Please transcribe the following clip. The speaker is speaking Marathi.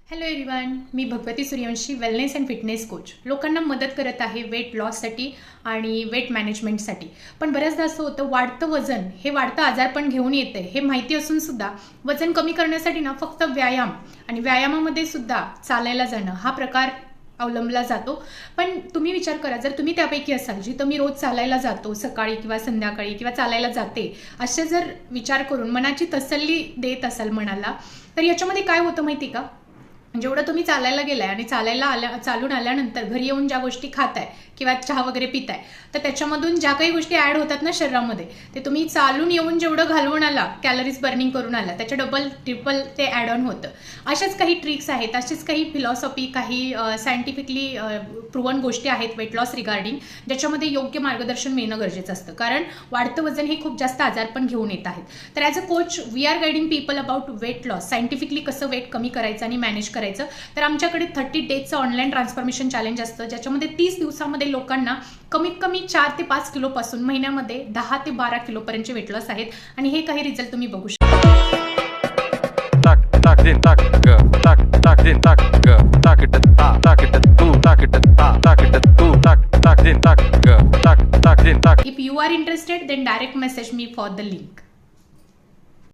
Hello everyone, me Bhagwati Suryavanshi, wellness and fitness coach. लोकांना मदत करत आहे वेट लॉससाठी आणि वेट मॅनेजमेंटसाठी. पण बऱ्याचदा असं होतं, वाढतं वजन हे वाढतं आजारपण घेऊन येते हे माहिती असून सुद्धा वजन कमी करण्यासाठी ना फक्त व्यायाम आणि व्यायामामध्ये सुद्धा चालायला जाणं हा प्रकार अवलंबला जातो. पण तुम्ही विचार करा, जर तुम्ही त्यापैकी असाल जिथं मी रोज चालायला जातो, सकाळी किंवा संध्याकाळी किंवा चालायला जाते, असे जर विचार करून मनाची तसल्ली देत असाल मनाला, तर याच्यामध्ये काय होतं माहिती का? जेवढं तुम्ही चालायला गेलाय आणि चालून आल्यानंतर घरी येऊन ज्या गोष्टी खाताय किंवा चहा वगैरे पिताय, तर त्याच्यामधून ज्या काही गोष्टी ऍड होतात ना शरीरामध्ये, ते तुम्ही चालून येऊन जेवढं घालवून आला, कॅलरीज बर्निंग करून आला, त्याच्या डबल ट्रिपल ते ऍड ऑन होतं. अशाच काही ट्रिक्स आहेत, अशीच काही फिलॉसॉफी, काही सायंटिफिकली प्रूव्हन गोष्टी आहेत वेट लॉस रिगार्डिंग, ज्याच्यामध्ये योग्य मार्गदर्शन मिळणं गरजेचं असतं. कारण वाढतं वजन हे खूप जास्त आजारपण घेऊन येत आहेत. तर as a coach we are guiding people about weight loss, scientifically कसं वेट कमी करायचं आणि मॅनेज करायचं. तर आमच्याकडे 30 डेजचं ऑनलाईन ट्रान्सफॉर्मेशन चॅलेंज असतं, ज्याच्यामध्ये 30 दिवसामध्ये लोकांना कमीत कमी 4 ते 5 किलो पासून महिन्यामध्ये 10 ते 12 किलो पर्यंतचे वेट लॉस आहेत. आणि हे काही रिझल्ट तुम्ही बघू शकता. If you are interested, then direct message me for the link.